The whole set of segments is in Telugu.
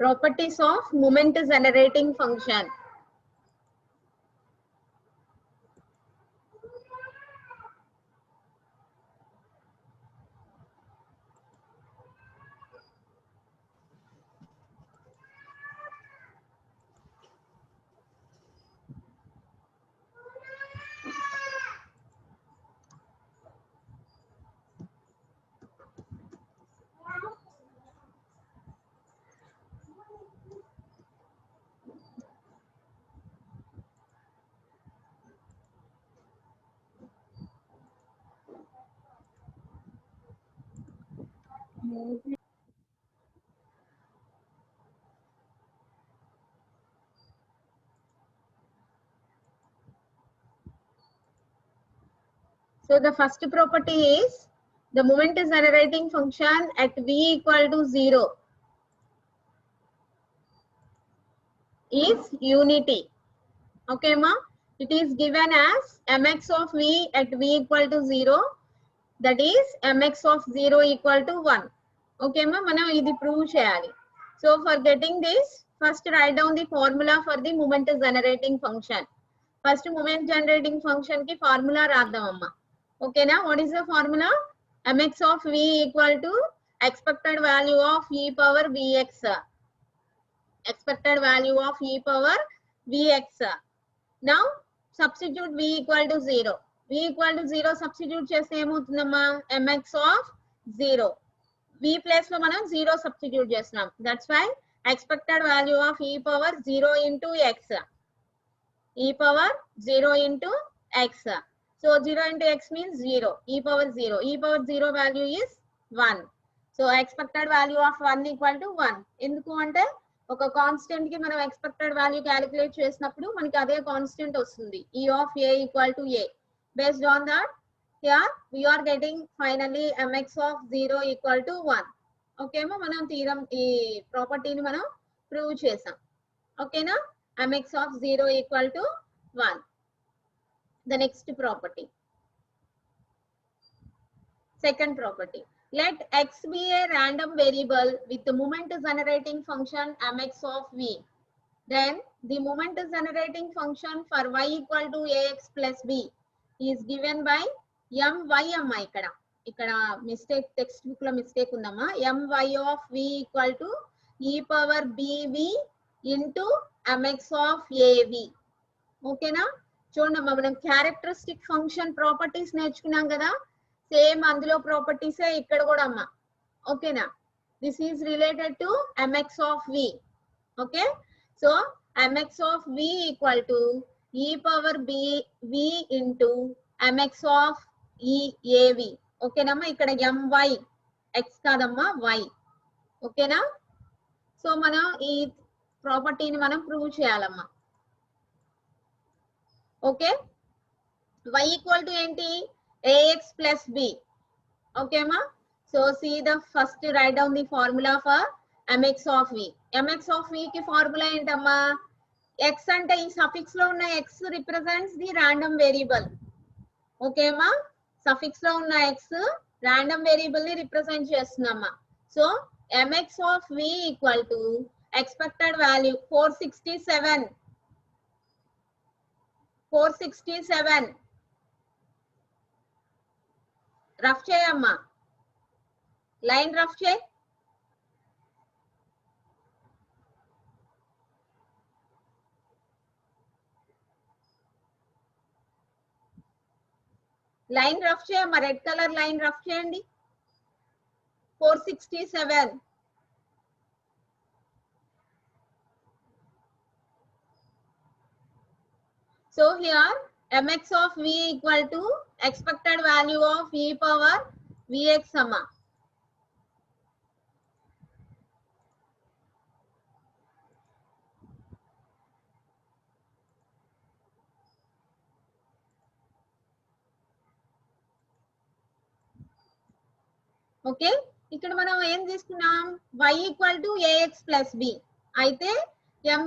Properties of moment generating function. So the first property is the moment generating function at v equal to 0 is unity. Okay, ma? It is given as mx of v at v equal to 0, that is mx of 0 equal to 1. Okay, ma? Manam idi prove cheyali. So for getting this, first write down the formula for the moment generating function. First moment generating function ki formula raddam amma. Okay na? What is the formula? Mx of v equal to expected value of e power vx. Expected value of e power vx. Now substitute v equal to 0. V equal to 0 substitute cheste emotundamma mx of 0. V place lo manam 0 substitute chestunam. That's why expected value of e power 0 into x. E power 0 into x. So 0 into x means 0. E power 0. E power 0 value is 1. So expected value of 1 equal to 1. ఎందుకు అంటే ఒక కాన్స్టెంట్ కి మనం ఎక్స్పెక్టెడ్ వాల్యూ క్యాలిక్యులేట్ చేసినప్పుడు మనకి అదే కాన్స్టెంట్ వస్తుంది. E of a equal to a. Based on that, here we are getting finally mx of 0 equal to 1. Okay మా మనం థీరం ఈ ప్రాపర్టీని మనం ప్రూవ్ చేసాం. ఓకేనా? mx of 0 equal to 1. The next property. Second property. Let x be a random variable with the moment generating function mx of v. Then the moment generating function for y equal to ax plus b is given by my ikkada. Ikkada mistake, textbook lo mistake undamma. My of v equal to e power bv into mx of av. ఓకేనా? చూడండి మనం క్యారెక్టరిస్టిక్ ఫంక్షన్ ప్రాపర్టీస్ నేర్చుకున్నాం కదా, సేమ్ అందులో ప్రాపర్టీసే ఇక్కడ కూడా అమ్మా. ఓకేనా? This is related to mx of v. Okay, so mx of v equal to e power v into mx of av. ఓకేనమ్మా? ఇక్కడ my x కాదమ్మా y. ఓకేనా? సో మనం ఈ ప్రాపర్టీని మనం ప్రూవ్ చేయాలమ్మా. Okay, y equal to enti ax plus b. Okay ma? So see the first write down the formula for mx of v. mx of v ki formula entamma? X ante ee suffix lo unna x represents the random variable. Okay ma? Suffix lo unna x random variable ni represent chestunamma. So mx of v equal to expected value 467. Rough చేయమ్మా, లైన్ రఫ్ చేయి. లైన్ రఫ్ చేయమ్మా, రెడ్ కలర్ లైన్ రఫ్ చేయండి. 467. So here mx of v equal to expected value of e power vx amma. Okay, ఇక్కడ మనం ఏం తీసుకున్నాం? y equal to ax plus b. అయితే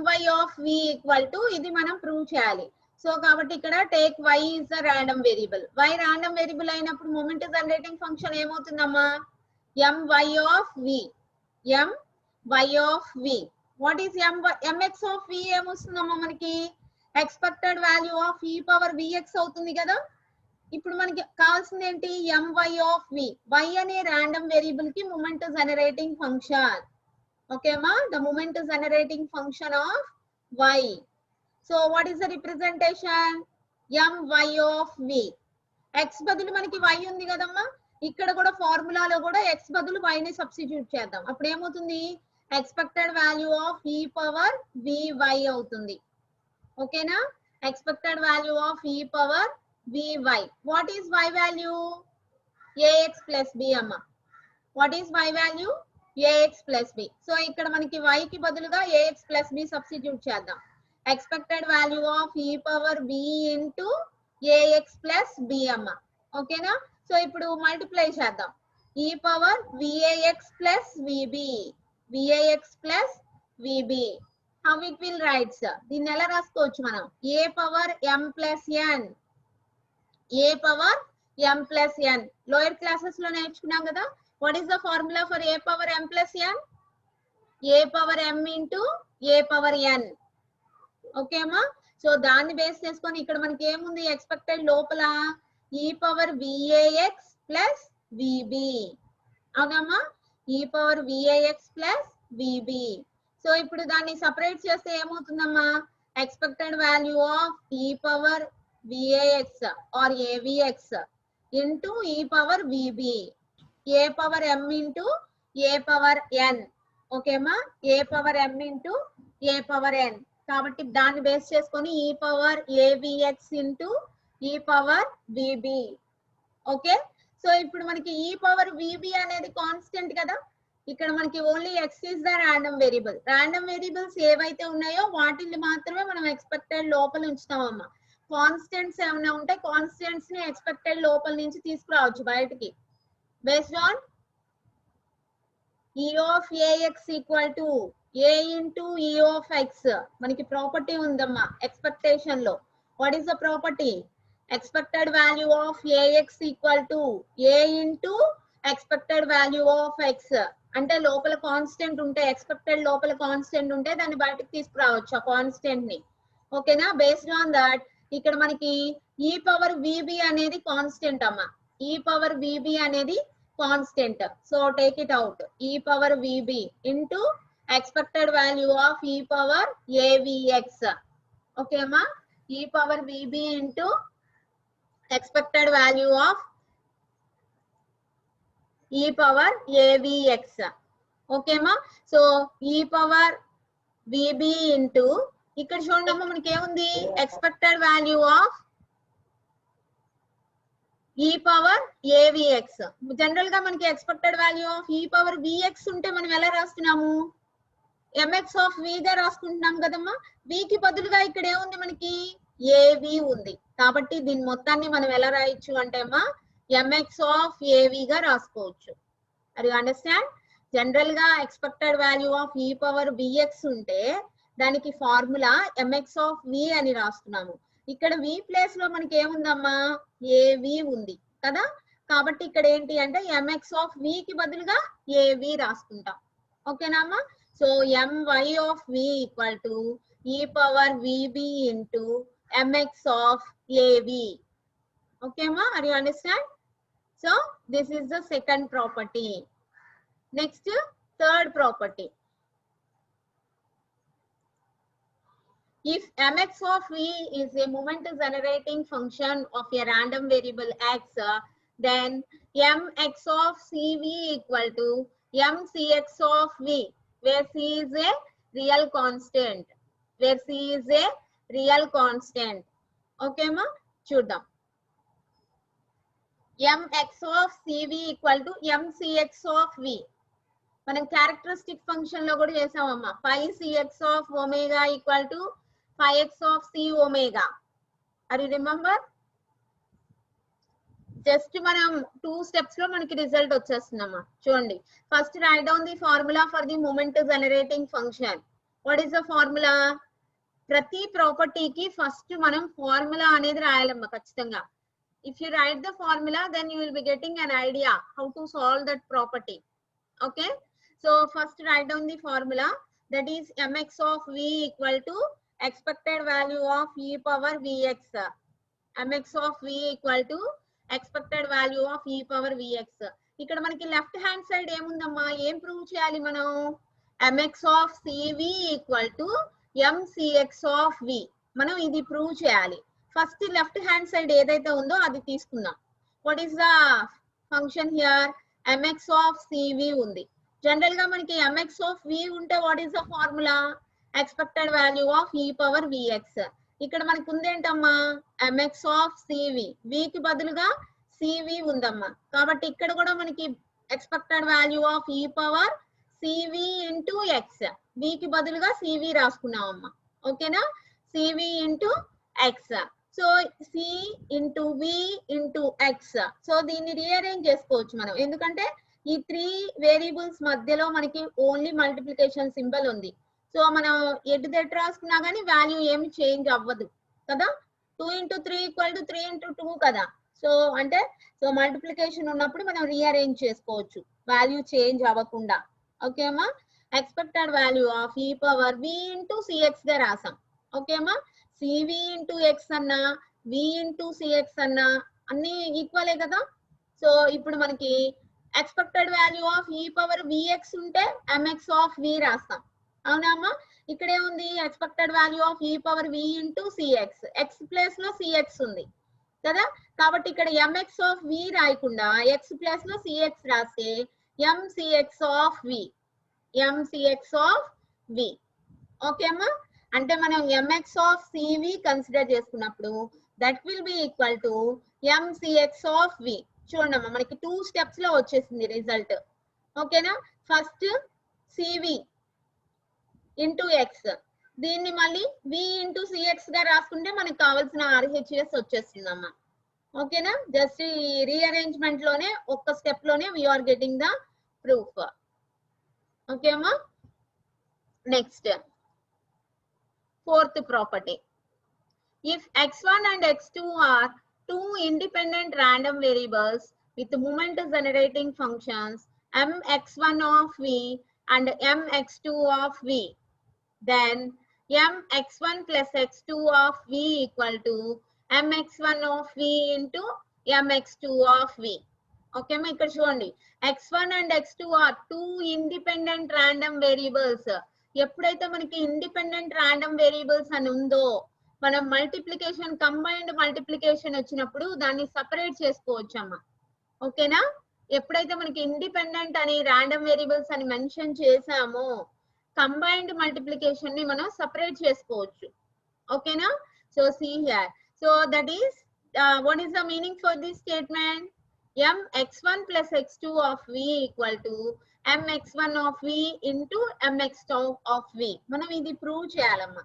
my of v equal to ఇది మనం ప్రూవ్ చేయాలి. సో కాబట్టి ఇక్కడ take y is a random variable. y random variable అయినప్పుడు moment generating function ఏమవుతుందమ్మా? my of v. What is mx of v ఏమొస్తుందమ్మా మనకి expected value of e power vx అవుతుంది కదా. ఇప్పుడు మనకి కావాల్సింది ఏంటి ఎంవై ఆఫ్ వి. వై అనే ర్యాండమ్ వేరియబుల్ కి మూమెంట్ జనరేటింగ్ ఫంక్షన్. ఓకేమా, the moment generating function of y. So what is the representation my of v. X బదులు మనకి వై ఉంది కదమ్మా, ఇక్కడ కూడా ఫార్ములాలో కూడా ఎక్స్ బదులు వై ని సబ్స్టిట్యూట్ చేద్దాం. అప్పుడు ఏమవుతుంది expected value of e power VY అవుతుంది. ఓకేనా, expected value of e power vy. What is y value? ax plus b amma. What is y value? ax plus b. So ఇక్కడ మనకి y కి బదులుగా ax plus b సబ్స్టిట్యూట్ చేద్దాం. Expected value of e power b into ax plus b అమ్మ. ఓకేనా, సో ఇప్పుడు మల్టిప్లై చేద్దాం. e power vax plus vb. vax plus vb. How it will write sir? దీన్ని ఎలా రాసుకోవచ్చు మనం a power m plus n. a power m plus n lower classes లో నేర్చుకున్నాం కదా. What is the formula for a power m plus n? a power m into a power n. Okay అమ్మా, సో దాన్ని బేస్ చేసుకొని ఇక్కడ మనకి ఏముంది ఎక్స్పెక్టెడ్ లోపల e power vax plus vb. అవునమ్మా, e power vax plus vb. So ఇప్పుడు దాన్ని సపరేట్ చేస్తే ఏమవుతుందమ్మా expected value of e power vax or avx into e power vb. a power m into a power n. Okay మా, a power m into a power n. కాబట్టి దాన్ని బేస్ చేసుకొని e power avx into e power vb. Okay, so ఇప్పుడు మనకి e power vb అనేది కాన్స్టెంట్ కదా. ఇక్కడ మనకి only x is the random variable. random variables ఏవైతే ఉన్నాయో వాటిని మాత్రమే మనం ఎక్స్పెక్టెడ్ లోపల ఉంచుతామమ్మా. కాన్స్టెంట్స్ ఏమైనా ఉంటే కాన్స్టెంట్స్ ని ఎక్స్పెక్టెడ్ లోపల నుంచి తీసుకురావచ్చు బయటికి. Based on e of ax equal to a into e of x. మనకి ప్రాపర్టీ ఉందమ్మా ఎక్స్పెక్టేషన్ లో. What is the property? Expected value of ax equal to a into expected value of x. అంటే లోపల కాన్స్టెంట్ ఉంటే ఎక్స్పెక్టెడ్ లోపల కాన్స్టెంట్ ఉంటే దాన్ని బయటకు తీసుకురావచ్చు ఆ కాన్స్టెంట్ ని. ఓకేనా, బేస్డ్ ఆన్ దట్ ఇక్కడ మనకి e పవర్ vb అనేది కాన్స్టెంట్ అమ్మా. e పవర్ vb అనేది constant. So take it out. e power vb into expected value of e power avx. Okay అమ్మా, e power vb into expected value of e power avx. ఓకేమా, so e power vb into ఇక్కడ చూడండి అమ్మ మనకి ఏముంది expected value of e power avx. General గా మనకి expected value of e power vx ఉంటే మనం ఎలా రాస్తున్నాము mx ఆఫ్ v గా రాసుకుంటున్నాం కదమ్మా. v కి బదులుగా ఇక్కడ ఏముంది మనకి av ఉంది. కాబట్టి దీని మొత్తాన్ని మనం ఎలా రాయొచ్చు అంటే అమ్మా mx ఆఫ్ av గా రాసుకోవచ్చు. అది అండర్స్టాండ్. జనరల్ గా expected value of e power vx ఉంటే దానికి ఫార్ములా mx ఆఫ్ v అని రాస్తున్నాము. ఇక్కడ v ప్లేస్ లో మనకి ఏముందమ్మా av ఉంది కదా. కాబట్టి ఇక్కడ ఏంటి అంటే mx ఆఫ్ v కి బదులుగా av రాసుకుంటాం. ఓకేనా అమ్మా, so my of v equal to e power vb into mx of av. Okay అమ్మా, are you understand? So this is the second property. Next third property. If mx of v is a moment generating function of a random variable x, then mx of cv equal to mcx of v, where c is a real constant. Where c is a real constant. Okay ma, చూద్దాం. mx of cv equal to mcx of v. మనం క్యారెక్టరిస్టిక్ ఫంక్షన్ లో కూడా చేసామమ్మా. 5cx of omega equal to 5x of c omega. Are you remember? Just మనం 2 స్టెప్స్ లో మనకి రిజల్ట్ వచ్చేస్తుందమ్మా. చూడండి, first write down the formula for the moment generating function. What is the formula? ప్రతి ప్రాపర్టీకి ఫస్ట్ మనం ఫార్ములా అనేది రాయాలమ్మా ఖచ్చితంగా. If you write the formula then you will be getting an idea how to solve that property. Okay, so first write down the formula. that is mx of v equal to expected value of e power vx. mx of v equal to expected value of e power vx. ఇక్కడ మనకి లెఫ్ట్ హ్యాండ్ సైడ్ ఏముందమ్మా, ఏం ప్రూవ్ చేయాలి మనం? mx of cv equal to mcx of v. మనం ఇది ప్రూవ్ చేయాలి. ఫస్ట్ లెఫ్ట్ హ్యాండ్ సైడ్ ఏదైతే ఉందో అది తీసుకుందాం. What is the function here? mx of cv ఉంది. జనరల్ గా మనకి mx of v ఉంటే what is the formula? Expected value of e power vx. ఇక్కడ మనకు ఉందేంటమ్మా, mx of cv, v కి బదులుగా cv ఉందమ్మా. కాబట్టి ఇక్కడ కూడా మనకి expected value of e power cv into x, v కి బదులుగా cv రాసుకున్నామమ్మా. ఓకేనా? cv into x. So c into v into x. So దీన్ని రీఅరేంజ్ చేసుకోవచ్చు మనం, ఎందుకంటే ఈ 3 వేరియబుల్స్ మధ్యలో మనకి ఓన్లీ మల్టిప్లికేషన్ సింబల్ ఉంది. సో మనం ఎటు దెట్ రాసుకున్నా కానీ వాల్యూ ఏమి చేంజ్ అవ్వదు కదా. 2 ఇంటూ 3 ఈక్వల్ టు 3 ఇంటూ 2 కదా. సో అంటే సో మల్టిప్లికేషన్ ఉన్నప్పుడు మనం రీఅరేంజ్ చేసుకోవచ్చు వాల్యూ చేంజ్ అవ్వకుండా. ఓకేమా? Expected value of e power v into CX గా రాసాం. ఓకేమా? cv ఇంటూ ఎక్స్ అన్నా v ఇంటూ సిఎక్స్ అన్నా అన్ని ఈక్వలే కదా. సో ఇప్పుడు మనకి expected value of e power vx ఉంటే mx ఆఫ్ v రాస్తాం. అవునామా? ఇక్కడే ఉంది expected value of e power v into CX, X place లో సిఎక్స్ ఉంది కదా. కాబట్టి ఇక్కడ mx ఆఫ్ v రాయకుండా ఎక్స్ ప్లేస్ లో సిఎక్స్ రాస్తే mcx of v, mcx of v. ఓకేమా? అంటే మనం mx ఆఫ్ cv కన్సిడర్ చేసుకున్నప్పుడు that will be equal to mcx of v. చూడమ్మా మనకి 2 స్టెప్స్ లో వచ్చేసింది రిజల్ట్. ఓకేనా? ఫస్ట్ cv ఇంటూ ఎక్స్, దీన్ని మళ్ళీ v ఇంటూ సిఎక్స్ గా రాసుకుంటే మనకు కావాల్సిన RHS వచ్చేస్తుందమ్మా. ఓకేనా? జస్ట్ ఈ రీఅరేంజ్మెంట్ లోనే ఒక్క స్టెప్ లోనే we are getting the proof. Okay అమ్మా? Next fourth property. If x1 and x2 are two independent random variables with moment generating functions mx1 of v and mx2 of v, then mx1 plus x2 of v equal to mx1 of v into mx2 of v. Okay అమ్మా? ఇక్కడ చూడండి, x1 and x2 are two independent random variables. ఎప్పుడైతే మనకి ఇండిపెండెంట్ ర్యాండమ్ వేరియబుల్స్ అని ఉందో మనం మల్టిప్లికేషన్, కంబైన్డ్ మల్టిప్లికేషన్ వచ్చినప్పుడు దాన్ని సపరేట్ చేసుకోవచ్చు అమ్మా. ఓకేనా? ఎప్పుడైతే మనకి ఇండిపెండెంట్ అని ర్యాండమ్ వేరియబుల్స్ అని మెన్షన్ చేసామో కంబైన్డ్ మల్టిప్లికేషన్ ని మనం సపరేట్ చేసుకోవచ్చు. ఓకేనా? So see here, so that is what is the meaning for this statement? mx1 plus x2 of v equal to mx1 of v into mx2 of v. మనం ఇది ప్రూవ్ చేయాలమ్మా.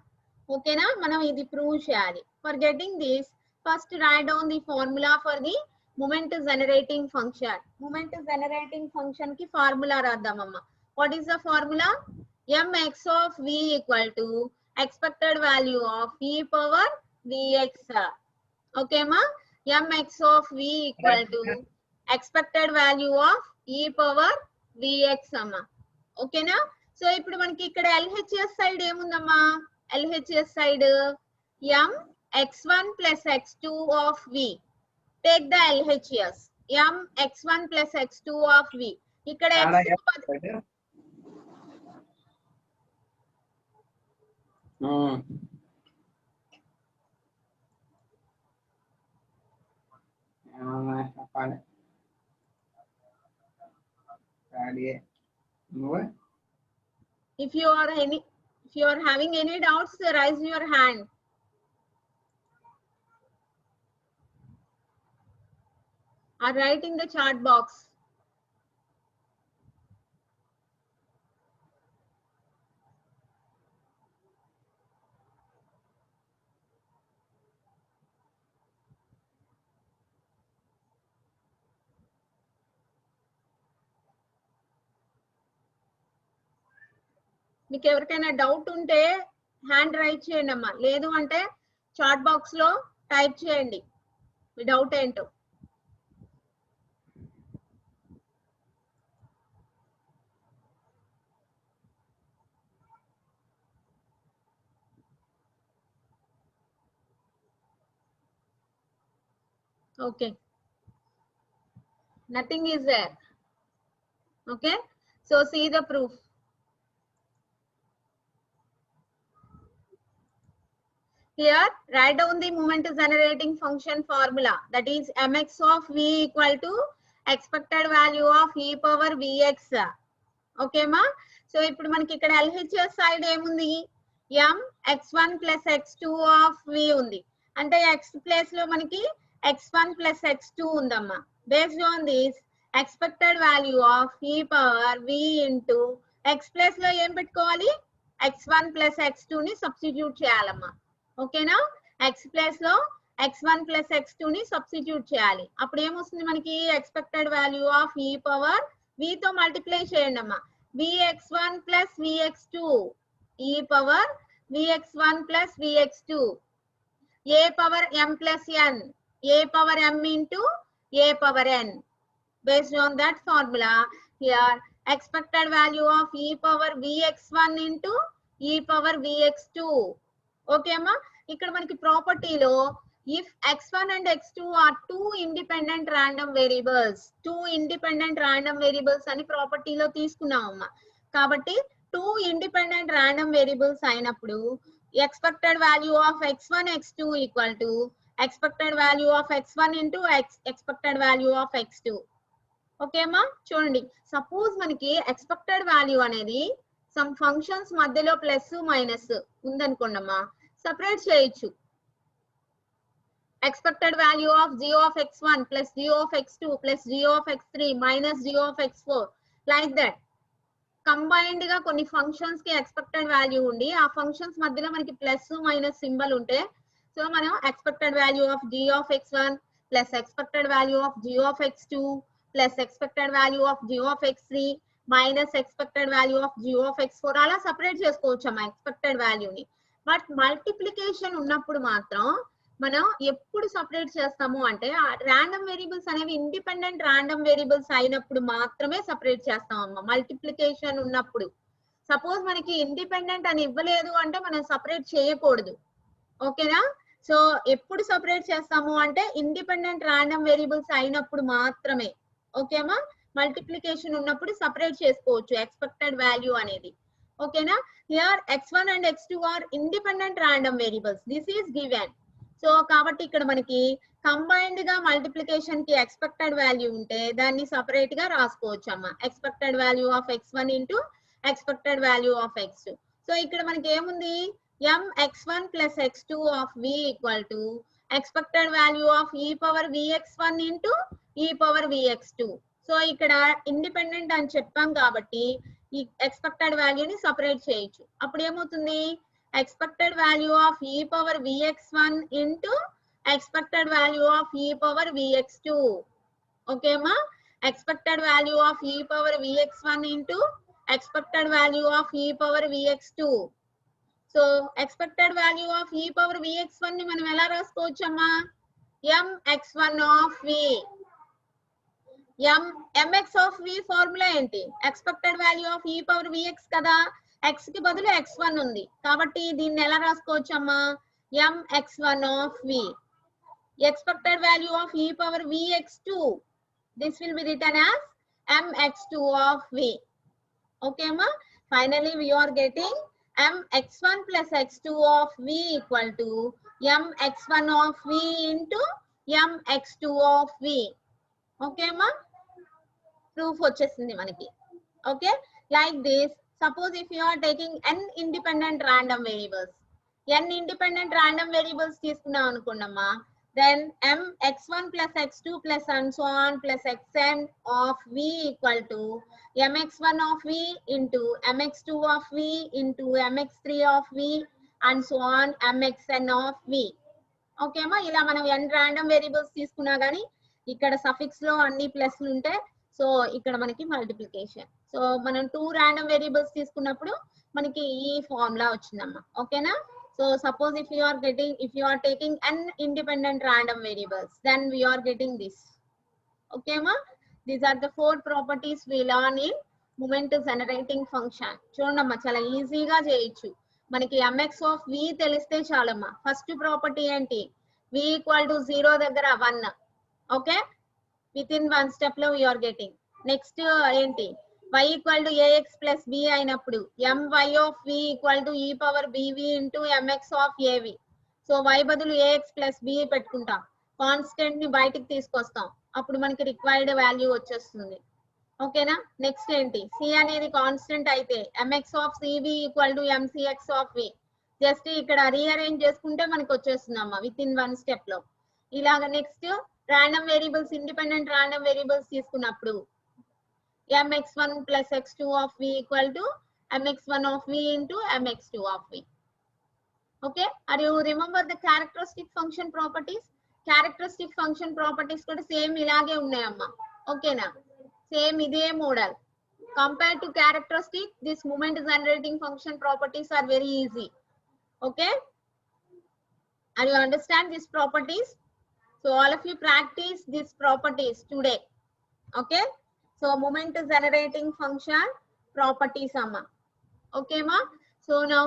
ఓకేనా? మనం ఇది ప్రూవ్ చేయాలి. For getting this first write down the formula for the moment generating function. Moment generating function కి ఫార్ములా రాద్దామమ్మా. What is the formula? mx of v equal to expected value of e power vx. Okay అమ్మా? mx of v equal to expected value of e power vx అమ్మా. ఓకేనా? సో ఇప్పుడు మనకి ఇక్కడ LHS సైడ్ ఏముందమ్మా? LHS side mx1 plus x2 of v. Take the LHS. mx1 plus x2 of v. ఇక్కడ if you are having any doubts, raise your hand or write in the chat box. మీకు ఎవరికైనా డౌట్ ఉంటే హ్యాండ్ రైట్ చేయండి అమ్మా, లేదు అంటే చాట్ బాక్స్ లో టైప్ చేయండి మీ డౌట్ ఏంటో. Okay, nothing is there. Okay, so see the proof. Here, write down the moment generating function formula, that is mx of v equal to expected value of e power vx. Okay ma? So ఇప్పుడు మనకి ఇక్కడ LHS side ఏముంది? m x1 plus x2 of v ఉంది. అంటే x place లో మనకి x1 plus x2 ఉందమ్మా. Based on this, expected value of e power v into x place లో ఏం పెట్టుకోవాలి? x1 plus x2 ని సబ్స్టిట్యూట్ చేయాలమ్మా. ఓకేనా? x ప్లేస్ లో x1 ప్లస్ x2 ని సబ్స్టిట్యూట్ చేయాలి. అప్పుడు ఏమొస్తుంది మనకి? Expected value of e power v తో మల్టిప్లై చేయండి అమ్మా. vx1 plus vx2 e power vx1 plus vx2 a power m plus n a power m into a power n. Based on that formula, here expected value of e power vx1 into e power vx2. Okay అమ్మా? ఇక్కడ మనకి ప్రాపర్టీలో if x1 and x2 are two independent random variables అని ప్రాపర్టీలో తీసుకున్నామమ్మా. కాబట్టి two independent random variables అయినప్పుడు expected value of x1 x2 equal to expected value of x1 into expected value of x2. Okay అమ్మా? చూడండి, సపోజ్ మనకి ఎక్స్పెక్టెడ్ వాల్యూ అనేది సమ్ ఫంక్షన్స్ మధ్యలో ప్లస్ మైనస్ ఉందనుకోండమ్మా, సపరేట్ చేయొచ్చు. expected value of g of x1 plus g of x2 plus g of x3 minus g of x4 like that. Combined గా కొన్ని ఫంక్షన్స్ కి ఎక్స్పెక్టెడ్ వాల్యూ ఉండి ఆ ఫంక్షన్స్ మధ్యలో మనకి ప్లస్ మైనస్ సింబల్ ఉంటే, సో మనం expected value of g of x1 plus expected value of g of x2 plus expected value of g of x3 minus expected value of g of x4 అలా సపరేట్ చేసుకోవచ్చు అమ్మా ఎక్స్పెక్టెడ్ వాల్యూని. బట్ మల్టిప్లికేషన్ ఉన్నప్పుడు మాత్రం మనం ఎప్పుడు సపరేట్ చేస్తాము అంటే ర్యాండమ్ వేరియబుల్స్ అనేవి ఇండిపెండెంట్ ర్యాండమ్ వేరియబుల్స్ అయినప్పుడు మాత్రమే సపరేట్ చేస్తాం అమ్మా. మల్టిప్లికేషన్ ఉన్నప్పుడు, సపోజ్ మనకి ఇండిపెండెంట్ అని ఇవ్వలేదు అంటే మనం సపరేట్ చేయకూడదు. ఓకేనా? సో ఎప్పుడు సపరేట్ చేస్తాము అంటే ఇండిపెండెంట్ ర్యాండమ్ వేరియబుల్స్ అయినప్పుడు మాత్రమే. ఓకేమా? మల్టిప్లికేషన్ ఉన్నప్పుడు సపరేట్ చేసుకోవచ్చు ఎక్స్పెక్టెడ్ వాల్యూ అనేది. ఓకేనా? Here x1 and x2 are independent random variables. This is given. So కాబట్టి ఇక్కడ మనకి కంబైన్డ్ గా మల్టిప్లికేషన్ కి ఎక్స్పెక్టెడ్ వాల్యూ ఉంటే దాన్ని సపరేట్ గా రాసుకోవచ్చు అమ్మా. Expected value of x1 into expected value of x2. So ఇక్కడ మనకి ఏముంది? m x1 plus x2 of v equal to expected value of e power vx1 into e power vx2. So ఇక్కడ ఇండిపెండెంట్ అని చెప్పాం కాబట్టి ఈ ఎక్స్పెక్టెడ్ వాల్యూని సపరేట్ చేయొచ్చు. అప్పుడు ఏమవుతుంది? expected value of e power vx1 into expected value of e power vx2. Okay ma? Expected value of e power vx1 into expected value of e power vx2. So expected value of e power vx1 ni manam ela raskochu amma? m x1 of v. mx of v formula enti? Expected value of e power vx kada. x కి బదులు x1 ఉంది కాబట్టి దీన్ని ఎలా రాసుకోవచ్చు అమ్మా? m x1 of v. expected value of e power vx2, this will be written as m x2 of v. Okay ma? Finally we are getting m x1 plus x2 of v equal to m x1 of v into m x2 of v. Okay ma? Proof వచ్చేసింది మనకి. Okay, like this. Suppose if you are taking n independent random variables, తీసుకున్నాం అనుకోండమ్మా, then m x1 plus x2 plus and so on plus xn of v equal to mx1 of v into mx2 of v into mx3 of v and so on mxn of v. Okay అమ్మా? ఇలా మనం n random variables తీసుకున్నా కానీ ఇక్కడ సఫిక్స్ లో అన్ని ప్లస్లు ఉంటే సో ఇక్కడ మనకి మల్టిప్లికేషన్. సో మనం 2 random వేరియబుల్స్ తీసుకున్నప్పుడు మనకి ఈ ఫార్ములా వచ్చిందమ్మా. ఓకేనా? So suppose if you are taking n independent random variables, then we are getting this. Okay ma? These are the 4 properties we learn in moment generating function. చూడమ్మా, చాలా ఈజీగా చేయొచ్చు. మనకి mx of v తెలిస్తే చాలమ్మా. ఫస్ట్ ప్రాపర్టీ ఏంటి? v ఈక్వల్ టు 0 దగ్గర 1. Okay, within one step lo we are getting. Next enti y equal to ax plus b అయినప్పుడు my of v equal to e power bv into mx of av. So y బదులు ax plus b పెట్టుకుంటాం, కాన్స్టెంట్ ని బయటికి తీసుకొస్తాం, అప్పుడు మనకి రిక్వైర్డ్ వాల్యూ వచ్చేస్తుంది. ఓకేనా. నెక్స్ట్ ఏంటి, c అనేది కాన్స్టెంట్ అయితే mx of cv equal to mcx of v. Just ఇక్కడ రీఅరేంజ్ చేసుకుంటే మనకి వచ్చేస్తుంది అమ్మ విత్ ఇన్ వన్ స్టెప్ లో. ఇలాగ next random variables, independent random variables తీసుకున్నప్పుడు mx1 plus x2 of v equal to mx1 of v into mx2 of v. Okay, are you remember the characteristic function properties? Characteristic function properties కూడా సేమ్ ఇలాగే ఉన్నాయమ్మా. ఓకేనా, సేమ్ ఇదే model. Compared to characteristic, this moment generating function properties are very easy. Okay, are you understand these properties? So all of you practice these properties today. Okay, so moment generating function properties amma. Okay ma. So now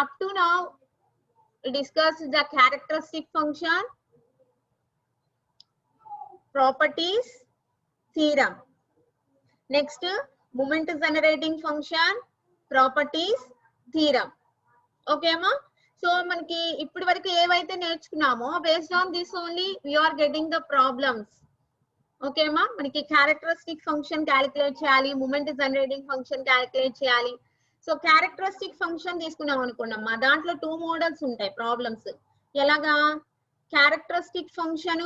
up to now we discussed the characteristic function, properties, theorem. Next moment generating function, properties, theorem. Okay ma. So మనకి ఇప్పటి వరకు ఏవైతే నేర్చుకున్నామో based on this only we are getting the problems. ఓకేమా, మనకి క్యారెక్టరిస్టిక్ ఫంక్షన్ క్యాలిక్యులేట్ చేయాలి, మూమెంట్ జనరేటింగ్ ఫంక్షన్ క్యాలిక్యులేట్ చేయాలి. సో క్యారెక్టరిస్టిక్ ఫంక్షన్ తీసుకున్నాం అనుకోండమ్మా, దాంట్లో 2 మోడల్స్ ఉంటాయి ప్రాబ్లమ్స్. ఎలాగా, characteristic function,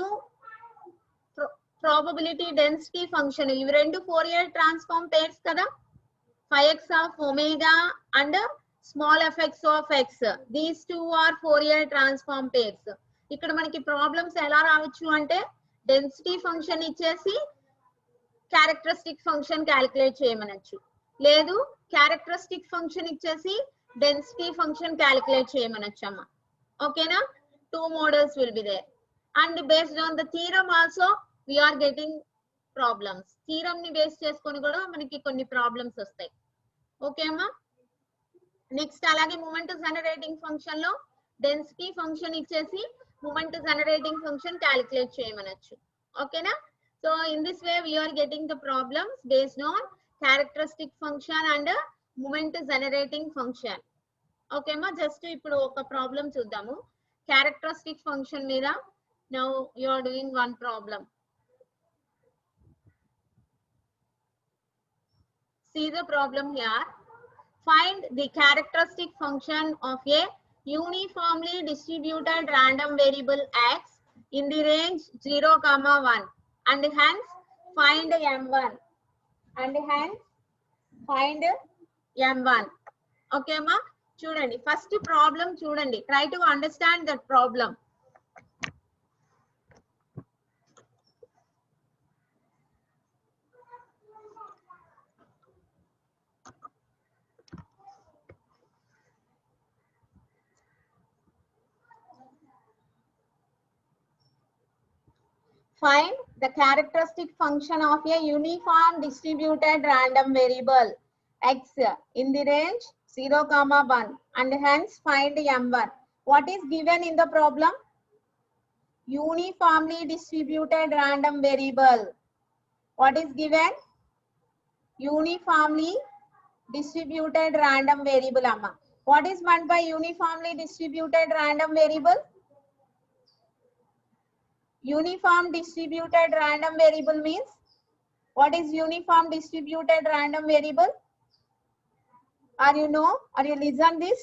probability density function, ఇవి రెండు ఫోరియర్ ట్రాన్స్ఫార్మ్ పేర్స్ కదా. 5x of omega and small fx of x, these two are Fourier transform pairs. ఇక్కడ మనకి ప్రాబ్లమ్స్ ఎలా రావచ్చు అంటే డెన్సిటీ ఫంక్షన్ ఇచ్చేసి క్యారెక్టరిస్టిక్ ఫంక్షన్ క్యాలిక్యులేట్ చేయమనొచ్చు, లేదు క్యారెక్టరిస్టిక్ ఫంక్షన్ ఇచ్చేసి డెన్సిటీ ఫంక్షన్ క్యాలిక్యులేట్ చేయమనొచ్చు అమ్మ. ఓకేనా, 2 models will be there. And based on the theorem also we are getting problems. Theorem ని బేస్ చేసుకొని కూడా మనకి కొన్ని ప్రాబ్లమ్స్ వస్తాయి. ఓకే అమ్మా. నెక్స్ట్ అలాగే మూమెంట్ జనరేటింగ్ ఫంక్షన్ లో డెన్సిటీ ఫంక్షన్ ఇచ్చేసి మూమెంట్ జనరేటింగ్ ఫంక్షన్ క్యాలిక్యులేట్ చేయమనొచ్చు. ఓకేనా. So in this way we are getting the problems based on characteristic function and moment generating function. Okay అమ్మా. జస్ట్ ఇప్పుడు ఒక ప్రాబ్లం చూద్దాము క్యారెక్టరిస్టిక్ ఫంక్షన్ మీద. Now you are doing one problem. See the problem here. Find the characteristic function of a uniformly distributed random variable x in the range 0, 1 and hence find m1 and hence find m1. Okay ma. చూడండి ఫస్ట్ ప్రాబ్లం చూడండి, try to understand that problem. Find the characteristic function of a uniform distributed random variable x in the range 0, 1 and hence find m1. What is given in the problem? Uniformly distributed random variable. What is given? Uniformly distributed random variable amma. What is meant by uniformly distributed random variable? Uniform distributed random variable means, what is uniform distributed random variable? Are you know? Are you listen this?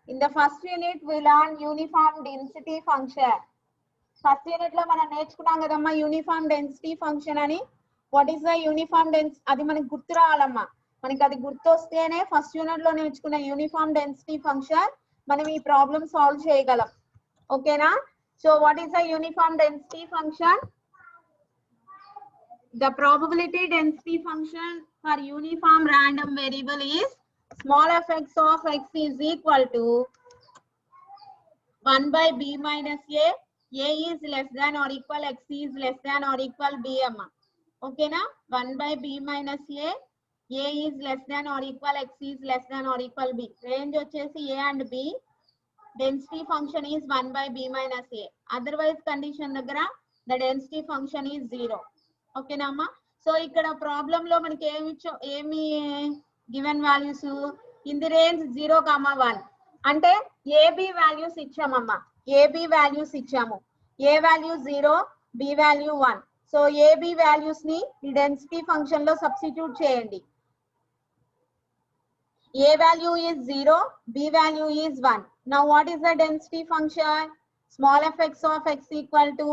In the first unit we learn uniform density function. First unit లో మనం నేర్చుకున్నాం కదమ్మా యూనిఫామ్ డెన్సిటీ ఫంక్షన్ అని. What is the uniform density, అది మనకి గుర్తు రావాలమ్మా. మనకి అది గుర్తొస్తేనే ఫస్ట్ యూనిట్ లో నేర్చుకున్న యూనిఫామ్ డెన్సిటీ ఫంక్షన్ మనం ఈ ప్రాబ్లమ్ సాల్వ్ చేయగలం. ఓకేనా. So what is the uniform density function? The probability density function for uniform random variable is small fx of x is equal to 1 by b minus a is less than or equal x is less than or equal b amma. ఓకేనా. 1 by b minus a A is less than or equal, X is less than or equal B. Range వచ్చేసి A and B. Density function is 1 by B minus A. Otherwise condition దగ్గర the density function is 0. ఓకేనా అమ్మా? సో ఇక్కడ ప్రాబ్లం లో మనకి ఏమి given values in the range 0, 1 అంటే AB వాల్యూస్ ఇచ్చామమ్మా. AB వాల్యూస్ ఇచ్చాము. A value 0, B value 1. So AB values ని ఈ డెన్సిటీ ఫంక్షన్ లో సబ్స్టిట్యూట్ చేయండి. A value is 0, B value is 1. Now what is the density function? Small fx of x equal to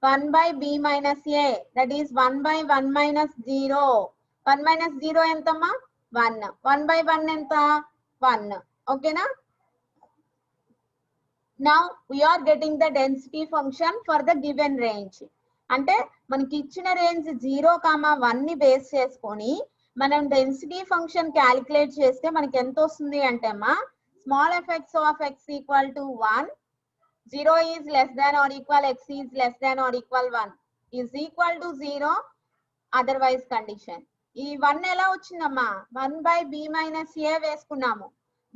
1 by B minus A. That is 1 by 1 minus 0. 1 minus 0 entama? 1. 1 by 1 enta? 1. Okay na? Now we are getting the density function for the given range. అంటే మనకి ఇచ్చిన రేంజ్ 0, 1 ని బేస్ చేసుకొని మనం డెన్సిటీ ఫంక్షన్ క్యాలిక్యులేట్ చేస్తే మనకి ఎంత వస్తుంది అంటే అమ్మా, small effects of x equal to 1, 0 is less than or equal, x is less than or equal 1 is equal to 0 otherwise condition. ఈ 1 ఎలా వచ్చిందమ్మా? 1 బై b మైనస్ a వేసుకున్నాము.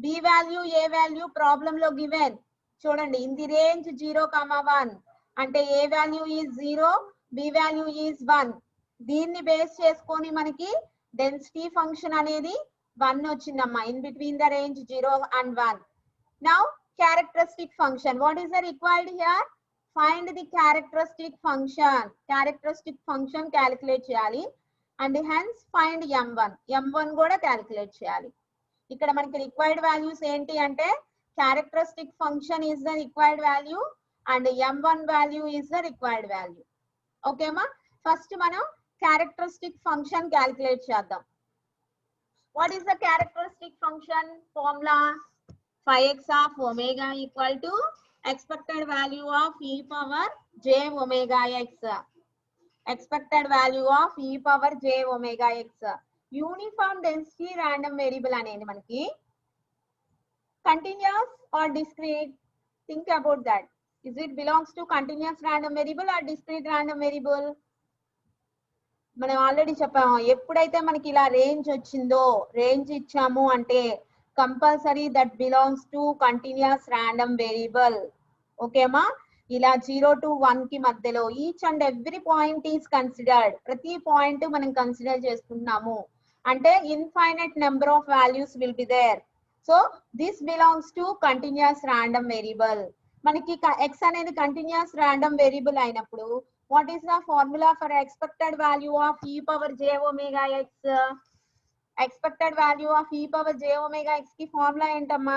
b value a value problem లో గివెన్. చూడండి, ఇన్ ది రేంజ్ 0, 1 అంటే a value is 0, b value is 1. దీన్ని బేస్ చేసుకొని మనకి density function అనేది 1 వచ్చిందమ్మా, in between the range 0 and 1. Now characteristic function, what is the required here? Find the characteristic function. Characteristic function calculate చేయాలి and hence find m1 కూడా calculate చేయాలి. ఇక్కడ మనకి రిక్వైర్డ్ వాల్యూస్ ఏంటి అంటే characteristic function is the required value and m1 value is the required value. Okay అమ్మా, ఫస్ట్ మనం characteristic function calculate చేద్దాం. What is the characteristic function formula? 5x of omega equal to expected value of e power j omega x. Expected value of e power j omega x. Uniform density random variable అనేది మనకి continuous or discrete? Think about that. Is it belongs to continuous random variable or discrete random variable? మనం ఆల్రెడీ చెప్పాము, ఎప్పుడైతే మనకి ఇలా రేంజ్ వచ్చిందో, రేంజ్ ఇచ్చాము అంటే compulsory that belongs to continuous random variable. ఓకేమా? ఇలా 0 to 1 కి మధ్యలో each and every point is considered. ప్రతి పాయింట్ మనం కన్సిడర్ చేసుకుంటున్నాము అంటే infinite number of values will be there. So this belongs to continuous random variable. మనకి x అనేది కంటిన్యూస్ ర్యాండమ్ వేరియబుల్ అయినప్పుడు what is the formula for expected value of e power j omega x? Expected value of e power j omega x ki formula entamma?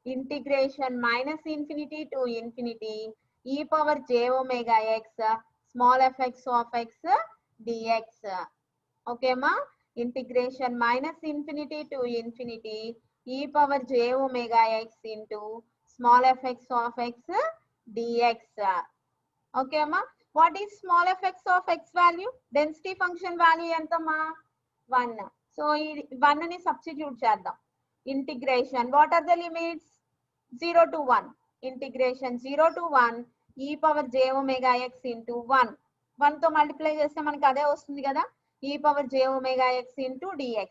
Integration minus infinity to infinity e power j omega x small fx of x dx. Okay ma? Integration minus infinity to infinity e power j omega x into small fx of x dx. Okay amma, what is small fx of x value? Density function value entama? 1. So 1 ni substitute చేద్దాం. Integration, what are the limits? 0 to 1. Integration 0 to 1 e power j omega x into 1. 1 తో మల్టిప్లై చేస్తే మనకి అదే వస్తుంది కదా, e power j omega x into dx.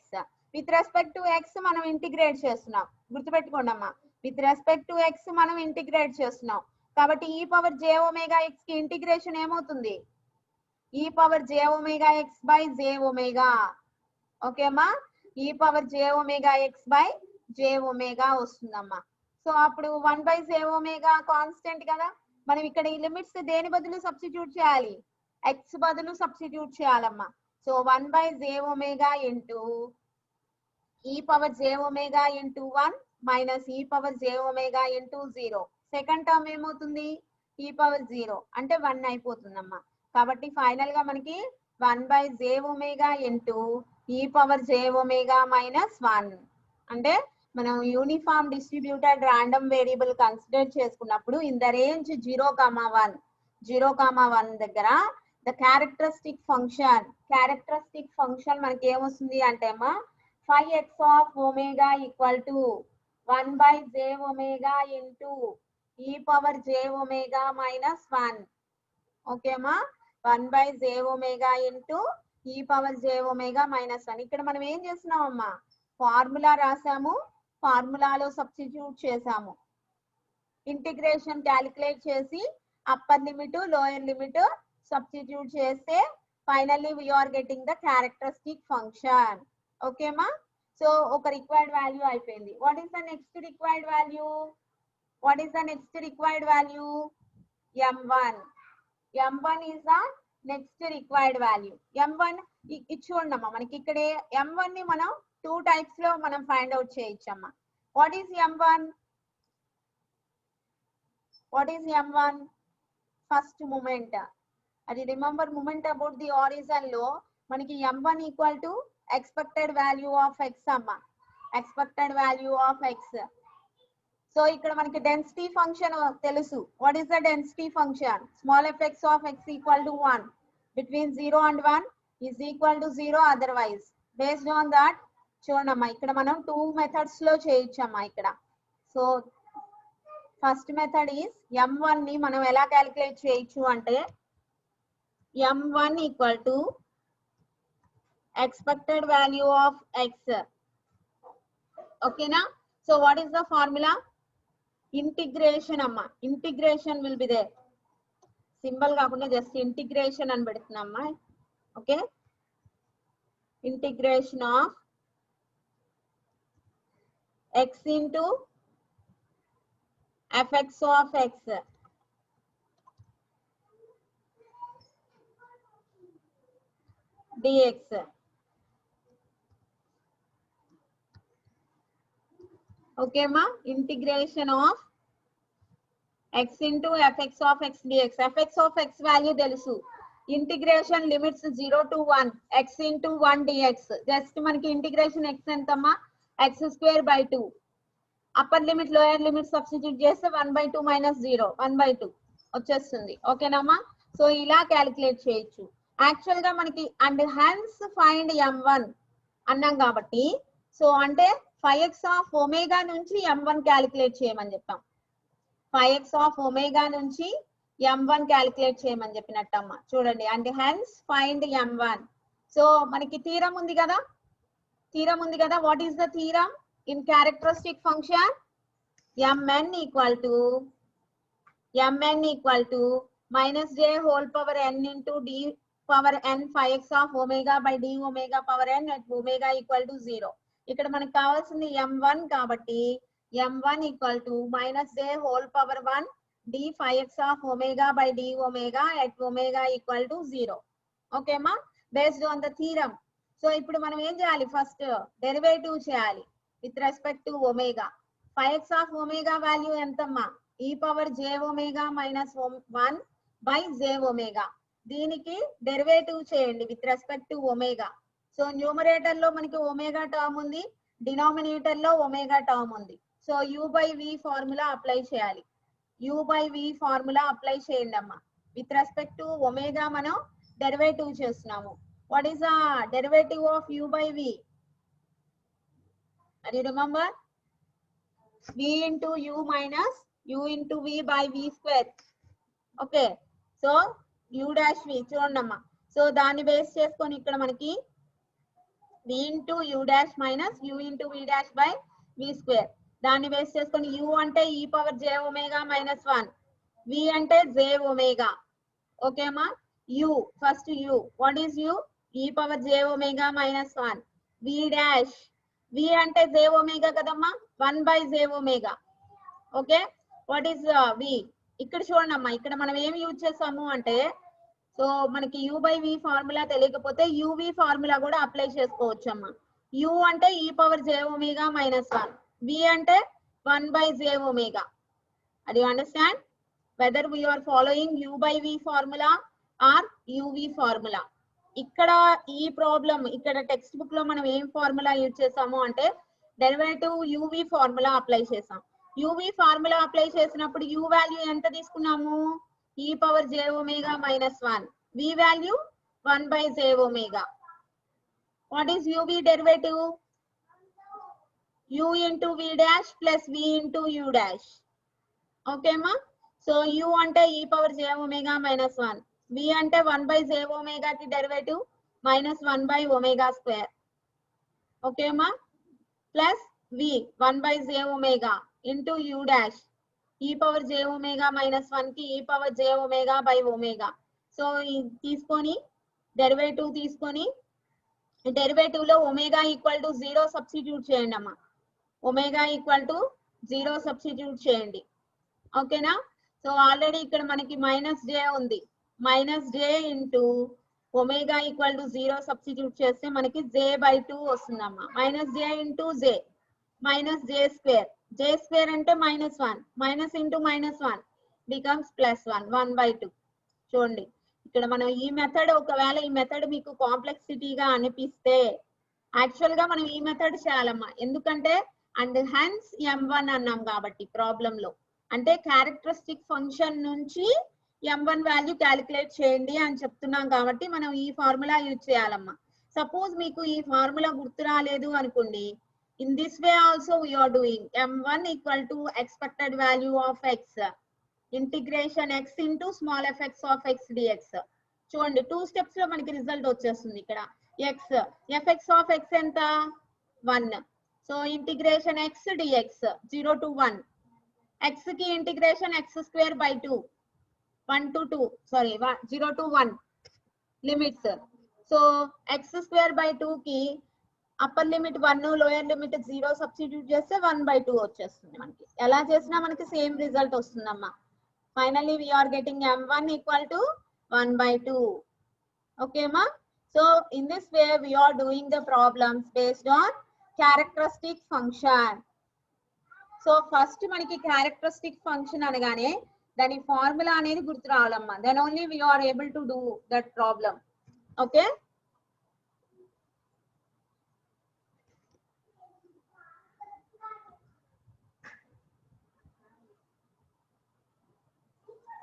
With respect to x మనం ఇంటిగ్రేట్ చేస్తున్నాం. గుర్తుపెట్టుకోండి అమ్మా, with respect to x మనం ఇంటిగ్రేట్ చేస్తున్నాం కాబట్టి e power j omega x కి ఇంటిగ్రేషన్ ఏమవుతుంది? e power j omega x by j omega. Okay అమ్మా, e power j omega x by j omega వస్తుందమ్మా. సో అప్పుడు 1 by j omega కాన్స్టెంట్ కదా, మనం ఇక్కడ ఈ లిమిట్స్ దేని బదులు సబ్స్టిట్యూట్ చేయాలి? x బదులు సబ్స్టిట్యూట్ చేయాలమ్మా. So 1 by j omega into e power j omega into 1 minus e power j omega into 0. Second term ఏమవుతుంది? e పవర్ 0 అంటే 1 అయిపోతుందమ్మా. కాబట్టి ఫైనల్ గా మనకి 1 by j omega into e power j omega minus 1 అంటే మనం uniform distributed random variable consider చేసుకున్నప్పుడు ఇన్ ద రేంజ్ 0, 1 దగ్గర ద క్యారెక్టరిస్టిక్ ఫంక్షన్ మనకి ఏమొస్తుంది అంటే అమ్మా 5x of omega equal to 1 by j omega into e power j omega minus 1. Okay ma, 1 by j omega into e power j omega minus 1. ఇక్కడ మనం ఏం చేస్తున్నాం అమ్మా, ఫార్ములా రాసాము, ఫార్ములాలో సబ్స్టిట్యూట్ చేసాము, ఇంటిగ్రేషన్ క్యాలిక్యులేట్ చేసి upper limit lower limit substitute చేస్తే finally we are getting the characteristic function. Okay మా. సో ఒక రిక్వైర్డ్ వాల్యూ అయిపోయింది. What is the next required value? What is the next required value? m1. m1 is the next required value. m1 ఇది చూడమ్మా, మనకి ఇక్కడ m1 ని మనం 2 టైప్స్ లో మనం ఫైండ్ అవుట్ చేయొచ్చమ్మా. What is m1? What is m1? First moment. అది remember moment about the origin లో మనకి m1 equal to expected value of x అమ్మా, expected value of x. So ఇక్కడ మనకి డెన్సిటీ ఫంక్షన్ తెలుసు. What is the density function? Small fx of x equal to 1 between 0 and 1 is equal to 0 otherwise. Based on that చూడమ్మా, ఇక్కడ మనం 2 మెథడ్స్ లో చేయొచ్చమ్మా ఇక్కడ. So first method is m1 ని మనం ఎలా క్యాలిక్యులేట్ చేయొచ్చు అంటే m1 equal to expected value of x. ఓకేనా? So what is the formula? Integration అమ్మా, integration will be there. Symbol కాకుండా జస్ట్ ఇంటిగ్రేషన్ అని పెడుతున్నామ్మా. Okay, integration of x into fx of x dx. Okay మా, integration of x into fx of x dx. fx of x value తెలుసు. Integration limits 0 to 1 x into 1 dx. Just మనకి ఇంటిగ్రేషన్ x ఎంతమ్మా, x²/2. Upper limit lower limit substitute చేస్తే 1/2 - 0 1/2 వచ్చేస్తుంది. ఓకేనమ్మా. సో ఇలా క్యాలిక్యులేట్ చేయొచ్చు. యాక్చువల్ గా మనకి అండ్ హెన్స్ ఫైండ్ m1 అన్నాం కాబట్టి, సో అంటే 5x ఆఫ్ ఒమేగా నుంచి m1 క్యాలిక్యులేట్ చేయమని చెప్పాం. 5x ఆఫ్ ఒమేగా నుంచి m1 క్యాలిక్యులేట్ చేయమని చెప్పినట్టమ్మా. చూడండి, and hence find m1. So మనకి థీరం ఉంది కదా, థీరం ఉంది కదా. What is the theorem? In characteristic function mn equal to minus j whole power n into d power n 5x of omega by d omega power n at omega equal to 0. ఇక్కడ మనకు కావాల్సింది m1 కాబట్టి m1 equal to minus j whole power 1 d 5x of omega by d omega at omega equal to 0. Okay మా, based on the theorem. So ఇప్పుడు మనం ఏం చేయాలి? ఫస్ట్ డెరివేటివ్ చేయాలి with respect to omega. 5x of omega value ఎంతమ్మా? e power j omega minus 1 by j omega. దీనికి డెరివేటివ్ చేయండి with respect to omega. So numerator లో మనకి ఒమేగా టర్మ్ ఉంది, డినామినేటర్ లో ఒమేగా టర్మ్ ఉంది. సో u/v ఫార్ములా అప్లై చేయాలి. u/v ఫార్ములా అప్లై చేయండి అమ్మా. విత్ రెస్పెక్ట్ టు ఒమేగా మనం డెరివేటివ్ చేస్తున్నాము. What is the derivative of u/v? అది remember v into u minus u into v by v square. Okay, so u dash v చూడమ్మా. సో దాన్ని బేస్ చేసుకొని ఇక్కడ మనకి v into u dash minus u into v dash by v square. దాన్ని బేస్ చేసుకొని u అంటే e power j omega minus 1, v అంటే j omega. ఓకే అమ్మా. u first u, what is u? e power j omega minus 1. v dash, v అంటే j omega కదమ్మా, 1 by j omega. Okay, what is v? ఇక్కడ చూడండి అమ్మా, ఇక్కడ మనం ఏమి యూజ్ చేస్తాము అంటే, సో మనకి u/v ఫార్ములా తెలియకపోతే uv ఫార్ములా కూడా అప్లై చేసుకోవచ్చు అమ్మా. u అంటే e power j omega minus 1, v అంటే 1 by j omega. Do you understand whether we are following u/v formula or uv formula? ఇక్కడ ఈ ప్రాబ్లం, ఇక్కడ టెక్స్ట్ బుక్ లో మనం ఏం ఫార్ములా యూజ్ చేసాము అంటే డెరివేటివ్ uv ఫార్ములా అప్లై చేసాం. uv ఫార్ములా అప్లై చేసినప్పుడు u వాల్యూ ఎంత తీసుకున్నాము? e power j omega minus 1, v value 1 by j omega. What is uv derivative? u into v dash plus v into u dash. Okay మా. సో u అంటే e power j omega minus 1, v అంటే 1 by j omega కి derivative, minus 1 by omega square. Okay ma, plus v 1 by j omega into u dash e power j omega minus 1 ki e power j omega by omega. So తీసుకొని డెరివేటివ్ తీసుకొని డెరివేటివ్ లో ఒమేగా ఈక్వల్ టు 0 సబ్స్టిట్యూట్ చేయండి అమ్మా. ఒమేగా ఈక్వల్ టు 0 సబ్స్టిట్యూట్ చేయండి. ఓకేనా? సో ఆల్రెడీ ఇక్కడ మనకి మైనస్ జే ఉంది. Minus j into omega equal to 0 substitute చేస్తే మనకి j/2 వస్తుందమ్మా. Minus j into j minus j square. J square అంటే -1 మైనస్ ఇంటూ -1 బికమ్స్ +1 1/2. చూడండి ఇక్కడ మనం ఈ మెథడ్, ఒకవేళ ఈ మెథడ్ మీకు కాంప్లెక్సిటీగా అనిపిస్తే యాక్చువల్ గా మనం ఈ మెథడ్ చేయాలమ్మా. ఎందుకంటే అండ్ హెన్స్ m1 అన్నాం కాబట్టి ప్రాబ్లం లో, అంటే క్యారెక్టరిస్టిక్ ఫంక్షన్ నుంచి m1 వాల్యూ క్యాలిక్యులేట్ చేయండి అని చెప్తున్నాం కాబట్టి మనం ఈ ఫార్ములా యూజ్ చేయాలమ్మా. సపోజ్ మీకు ఈ ఫార్ములా గుర్తు రాలేదు అనుకోండి, in this way also we are doing m1 equal to expected value of x integration x into small fx of x dx. చూడండి 2 స్టెప్స్ లో మనకి రిజల్ట్ వచ్చేస్తుంది. ఇక్కడ x fx of x ఎంత 1. So integration x dx 0 to 1. x కి integration x square by 2 1 to 2 sorry 0 to 1 limits. So x square by 2 కి upper limit 1 lower limit 0 substitute చేస్తే 1/2 వచ్చేస్తుంది. మనకి ఎలా చేసినా మనకి సేమ్ రిజల్ట్ వస్తుందమ్మా. Finally we are getting m1 equal to 1/2. okay ma. So in this way we are doing the problems based on characteristic function. So first మనకి క్యారెక్టరిస్టిక్ ఫంక్షన్ అనగానే దాని ఫార్ములా అనేది గుర్తు రావాలమ్మా. Then only we are able to do that problem. okay.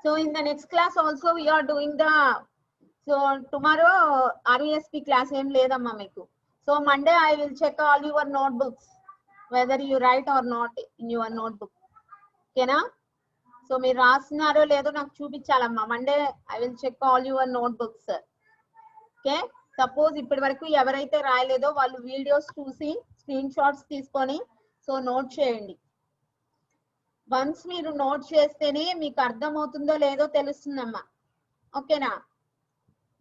So in the next class also we are doing the, so tomorrow RESP class em ledamma meeku. So Monday I will check all your notebooks whether you write or not in your notebook. Okay na? So meer rastunnaro ledo naaku chupinchallamma. Monday I will check all your notebooks. Okay. Suppose ippadi varaku evaraithe raayaledo vallu videos చూసి స్క్రీన్ షాట్స్ తీసుకొని సో నోట్ చేయండి. వన్స్ మీరు నోట్ చేస్తేనే మీకు అర్థమవుతుందో లేదో తెలుస్తుందమ్మా. ఓకేనా?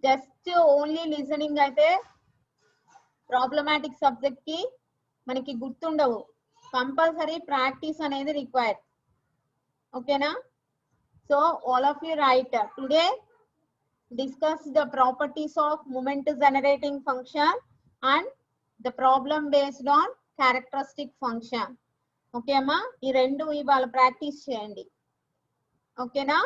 జస్ట్ ఓన్లీ లిజనింగ్ అయితే ప్రాబ్లమాటిక్ సబ్జెక్ట్ కి మనకి గుర్తుండవు. కంపల్సరీ ప్రాక్టీస్ అనేది రిక్వైర్డ్. ఓకేనా? So all of you write today discuss the properties of moment generating function and the problem based on characteristic function. Okay అమ్మా, ఈ రెండు ఇవాళ ప్రాక్టీస్ చేయండి. ఓకేనా?